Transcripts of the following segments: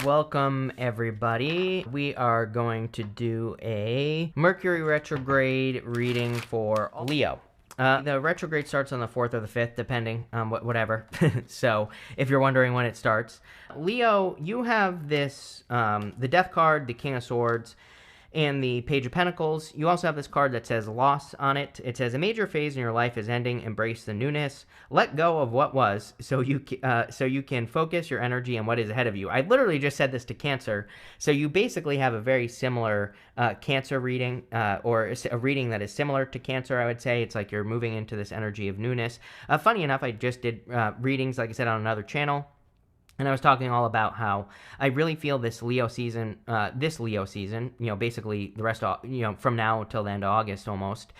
Welcome, everybody. We are going to do a Mercury retrograde reading for Leo. The retrograde starts on the 4th or the 5th, depending on whatever. So, if you're wondering when it starts, Leo, you have this the Death card, the King of Swords, and the Page of Pentacles. You also have this card that says loss on it. It says a major phase in your life is ending. Embrace the newness. Let go of what was, so you can focus your energy on what is ahead of you. I literally just said this to Cancer. So you basically have a very similar Cancer reading, or a reading that is similar to Cancer. I would say it's like you're moving into this energy of newness. Funny enough, I just did readings, like I said, on another channel. And I was talking all about how I really feel this Leo season, basically the rest of, from now till the end of August almost,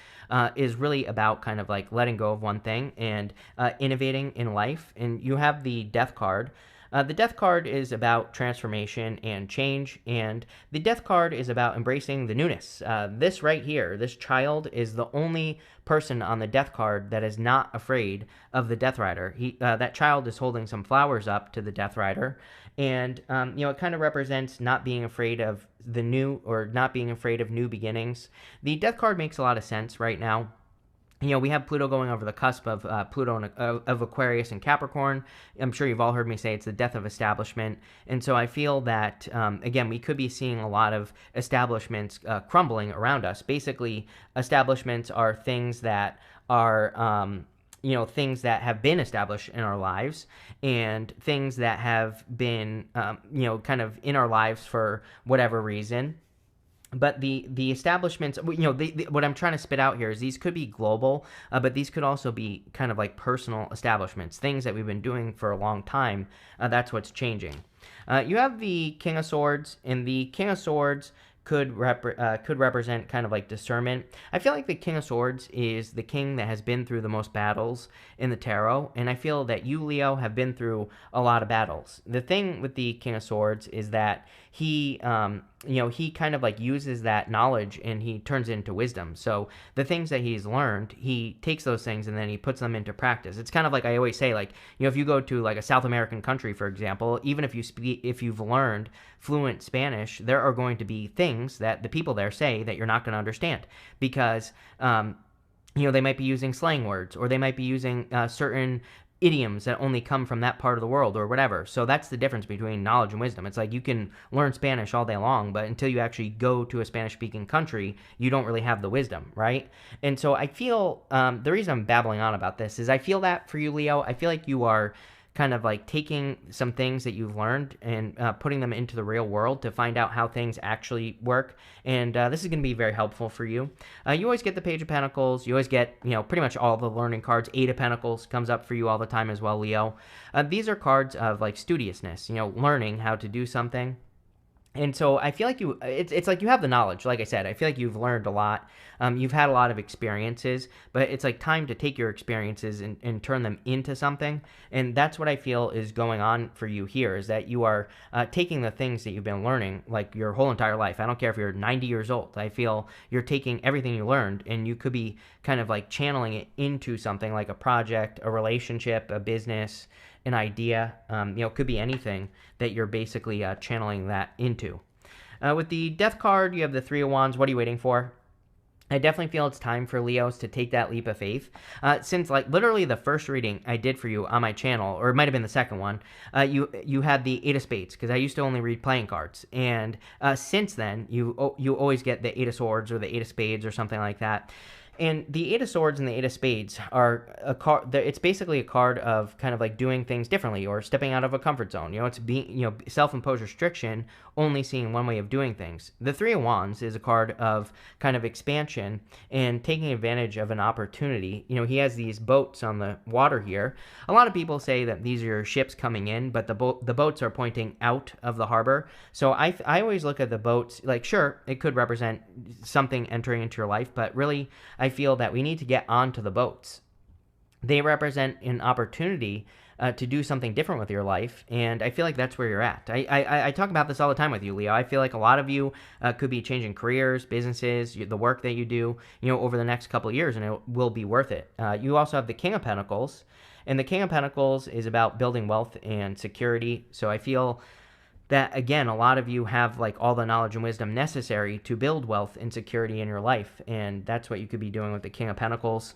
is really about kind of like letting go of one thing and innovating in life. And you have the Death card. The Death card is about transformation and change, and the Death card is about embracing the newness. This right here, this child is the only person on the Death card that is not afraid of the Death Rider. That child is holding some flowers up to the Death Rider, and it kind of represents not being afraid of the new, or not being afraid of new beginnings. The Death card makes a lot of sense right now. We have Pluto going over the cusp of of Aquarius and Capricorn. I'm sure you've all heard me say it's the death of establishment. And so I feel that, again, we could be seeing a lot of establishments crumbling around us. Basically, establishments are things that are, things that have been established in our lives, and things that have been, kind of in our lives for whatever reason. But the establishments, what I'm trying to spit out here is these could be global, but these could also be kind of like personal establishments, things that we've been doing for a long time. That's what's changing. You have the King of Swords, and the King of Swords could represent kind of like discernment. I feel like the King of Swords is the king that has been through the most battles in the tarot, and I feel that you, Leo, have been through a lot of battles. The thing with the King of Swords is that he kind of like uses that knowledge and he turns it into wisdom. So the things that he's learned, he takes those things and then he puts them into practice. It's kind of like I always say, like, if you go to like a South American country, for example, even if you've learned fluent Spanish, there are going to be things that the people there say that you're not going to understand because they might be using slang words, or they might be using certain idioms that only come from that part of the world or whatever. So that's the difference between knowledge and wisdom. It's like you can learn Spanish all day long, but until you actually go to a Spanish-speaking country, you don't really have the wisdom, right? And so I feel, the reason I'm babbling on about this is I feel that for you, Leo, I feel like you are kind of like taking some things that you've learned and putting them into the real world to find out how things actually work. And this is going to be very helpful for you. You always get the Page of Pentacles. You always get, pretty much all the learning cards. 8 of Pentacles comes up for you all the time as well, Leo. These are cards of like studiousness, learning how to do something. And so I feel like it's like you have the knowledge. Like I said, I feel like you've learned a lot. You've had a lot of experiences, but it's like time to take your experiences and turn them into something. And that's what I feel is going on for you here, is that you are taking the things that you've been learning like your whole entire life. I don't care if you're 90 years old. I feel you're taking everything you learned and you could be kind of like channeling it into something like a project, a relationship, a business, an idea. It could be anything that you're basically channeling that into. With the Death card, you have the 3 of Wands. What are you waiting for? I definitely feel it's time for Leos to take that leap of faith. Since like literally the first reading I did for you on my channel, or it might have been the second one, you had the 8 of Spades, because I used to only read playing cards. And since then, you always get the 8 of Swords or the 8 of Spades or something like that. And the 8 of Swords and the 8 of Spades are a card. It's basically a card of kind of like doing things differently or stepping out of a comfort zone. It's being, self-imposed restriction, only seeing one way of doing things. The 3 of Wands is a card of kind of expansion and taking advantage of an opportunity. He has these boats on the water here. A lot of people say that these are ships coming in, but the boats are pointing out of the harbor. So I always look at the boats like, sure, it could represent something entering into your life, but really I feel that we need to get onto the boats. They represent an opportunity to do something different with your life, and I feel like that's where you're at. I talk about this all the time with you, Leo. I feel like a lot of you could be changing careers, businesses, the work that you do, over the next couple of years, and it will be worth it. You also have the King of Pentacles, and the King of Pentacles is about building wealth and security, so I feel that, again, a lot of you have like all the knowledge and wisdom necessary to build wealth and security in your life. And that's what you could be doing with the King of Pentacles.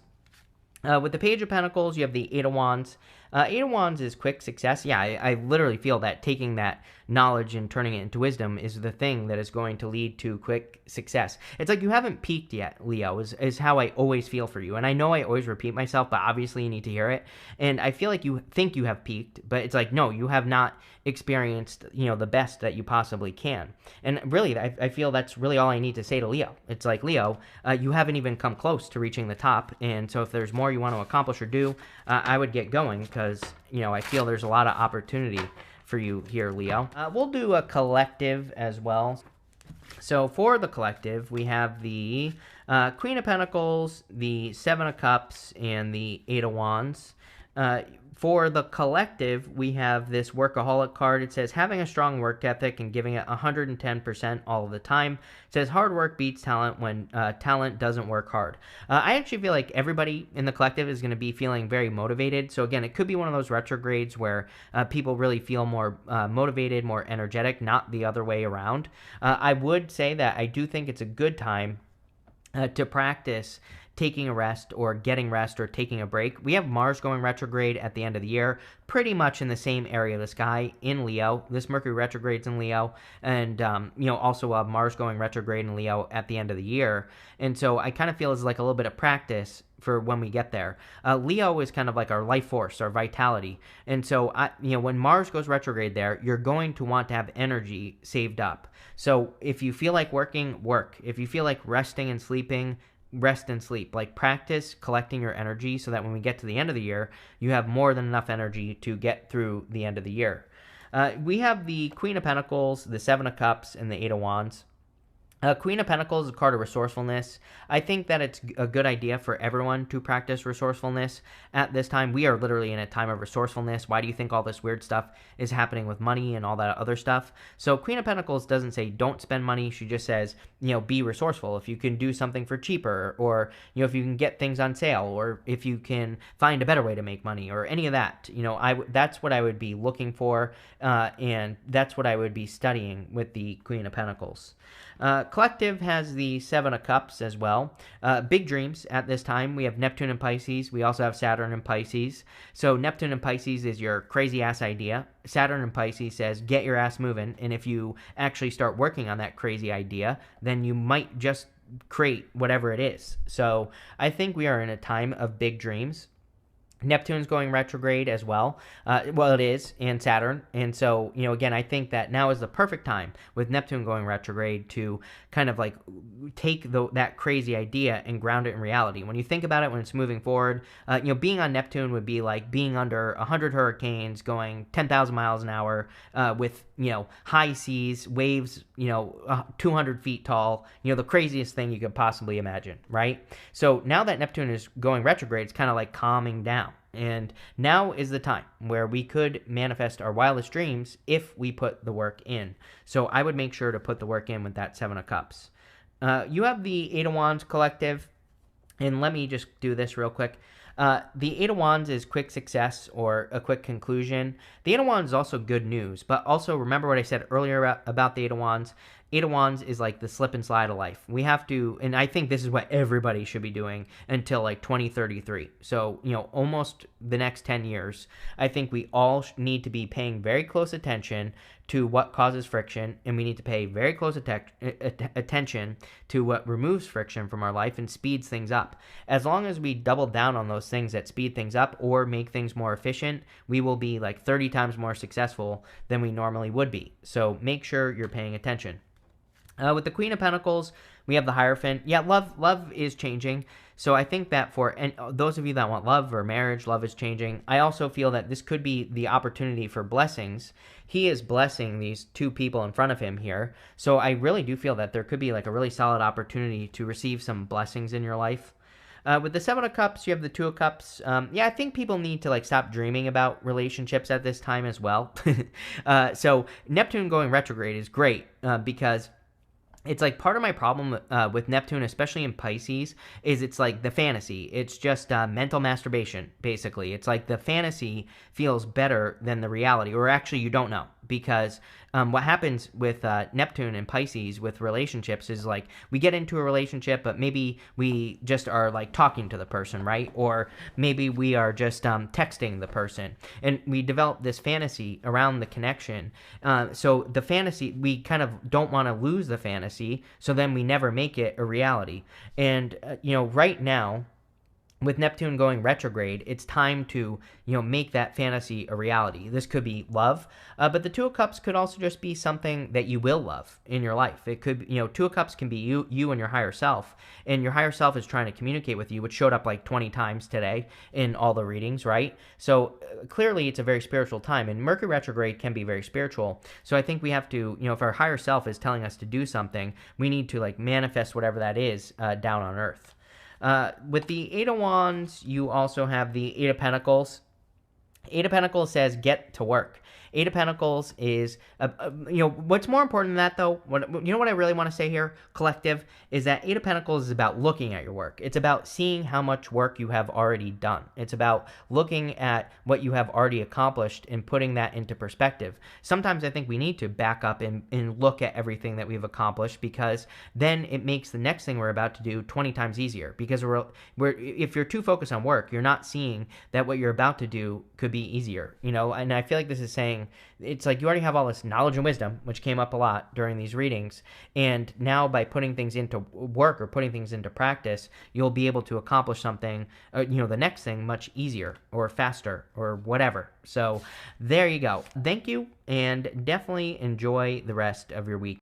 With the Page of Pentacles, you have the Eight of Wands. Eight of Wands is quick success. Yeah, I literally feel that taking that knowledge and turning it into wisdom is the thing that is going to lead to quick success. It's like you haven't peaked yet, Leo, is how I always feel for you. And I know I always repeat myself, but obviously you need to hear it. And I feel like you think you have peaked, but it's like, no, you have not experienced, the best that you possibly can. And really, I feel that's really all I need to say to Leo. It's like, Leo, you haven't even come close to reaching the top. And so if there's more you want to accomplish or do, I would get going because, I feel there's a lot of opportunity for you here, Leo. We'll do a collective as well. So for the collective, we have the Queen of Pentacles, the Seven of Cups, and the Eight of Wands. For the collective, we have this workaholic card. It says having a strong work ethic and giving it 110% all of the time. It says hard work beats talent when talent doesn't work hard. I actually feel like everybody in the collective is going to be feeling very motivated. So again, it could be one of those retrogrades where people really feel more motivated, more energetic, not the other way around. I would say that I do think it's a good time to practice taking a rest or getting rest or taking a break. We have Mars going retrograde at the end of the year, pretty much in the same area of the sky in Leo. This Mercury retrograde's in Leo, and also Mars going retrograde in Leo at the end of the year. And so I kind of feel it's like a little bit of practice for when we get there. Leo is kind of like our life force, our vitality. And so, when Mars goes retrograde there, you're going to want to have energy saved up. So if you feel like working, work. If you feel like resting and sleeping, rest and sleep. Like practice collecting your energy so that when we get to the end of the year, you have more than enough energy to get through the end of the year. We have the Queen of Pentacles, the Seven of Cups, and the Eight of Wands. Queen of Pentacles is a card of resourcefulness. I think that it's a good idea for everyone to practice resourcefulness at this time. We are literally in a time of resourcefulness. Why do you think all this weird stuff is happening with money and all that other stuff? So Queen of Pentacles doesn't say don't spend money. She just says, be resourceful. If you can do something for cheaper, or, if you can get things on sale, or if you can find a better way to make money, or any of that, that's what I would be looking for, and that's what I would be studying with the Queen of Pentacles. Collective has the Seven of Cups as well. Big dreams at this time. We have Neptune and Pisces. We also have Saturn and Pisces. So Neptune and Pisces is your crazy ass idea. Saturn and Pisces says get your ass moving. And if you actually start working on that crazy idea, then you might just create whatever it is. So I think we are in a time of big dreams. Neptune's going retrograde as well. It is, and Saturn. And so, again, I think that now is the perfect time with Neptune going retrograde to kind of like take that crazy idea and ground it in reality. When you think about it, when it's moving forward, being on Neptune would be like being under 100 hurricanes going 10,000 miles an hour with, high seas, waves, 200 feet tall, the craziest thing you could possibly imagine, right? So now that Neptune is going retrograde, it's kind of like calming down. And now is the time where we could manifest our wildest dreams if we put the work in. So I would make sure to put the work in with that Seven of Cups. You have the Eight of Wands collective. And let me just do this real quick. The Eight of Wands is quick success or a quick conclusion. The Eight of Wands is also good news. But also remember what I said earlier about the Eight of Wands. Eight of Wands is like the slip and slide of life. We have to, and I think this is what everybody should be doing until like 2033. So, almost the next 10 years. I think we all need to be paying very close attention to what causes friction, and we need to pay very close attention to what removes friction from our life and speeds things up. As long as we double down on those things that speed things up or make things more efficient, we will be like 30 times more successful than we normally would be. So make sure you're paying attention. With the Queen of Pentacles, we have the Hierophant. Yeah, love is changing. So I think that for those of you that want love or marriage, love is changing. I also feel that this could be the opportunity for blessings. He is blessing these two people in front of him here. So I really do feel that there could be like a really solid opportunity to receive some blessings in your life. With the Seven of Cups, you have the Two of Cups. I think people need to like stop dreaming about relationships at this time as well. So Neptune going retrograde is great because it's like part of my problem with Neptune, especially in Pisces, is it's like the fantasy. It's just mental masturbation, basically. It's like the fantasy feels better than the reality, or actually you don't know. because what happens with Neptune and Pisces with relationships is like we get into a relationship, but maybe we just are like talking to the person, right? Or maybe we are just texting the person, and we develop this fantasy around the connection. So the fantasy, we kind of don't want to lose the fantasy, so then we never make it a reality. And right now, with Neptune going retrograde, it's time to, make that fantasy a reality. This could be love, but the Two of Cups could also just be something that you will love in your life. It could, Two of Cups can be you and your higher self, and your higher self is trying to communicate with you, which showed up like 20 times today in all the readings, right? So clearly it's a very spiritual time, and Mercury retrograde can be very spiritual. So I think we have to, if our higher self is telling us to do something, we need to like manifest whatever that is down on earth. With the Eight of Wands, you also have the Eight of Pentacles. Eight of Pentacles says get to work. Eight of Pentacles is, what's more important than that, though, what I really want to say here, collective, is that Eight of Pentacles is about looking at your work. It's about seeing how much work you have already done. It's about looking at what you have already accomplished and putting that into perspective. Sometimes I think we need to back up and look at everything that we've accomplished, because then it makes the next thing we're about to do 20 times easier. Because if you're too focused on work, you're not seeing that what you're about to do could be easier, and I feel like this is saying, it's like you already have all this knowledge and wisdom, which came up a lot during these readings, and now by putting things into work or putting things into practice, you'll be able to accomplish something, the next thing much easier or faster or whatever. So there you go. Thank you, and definitely enjoy the rest of your week.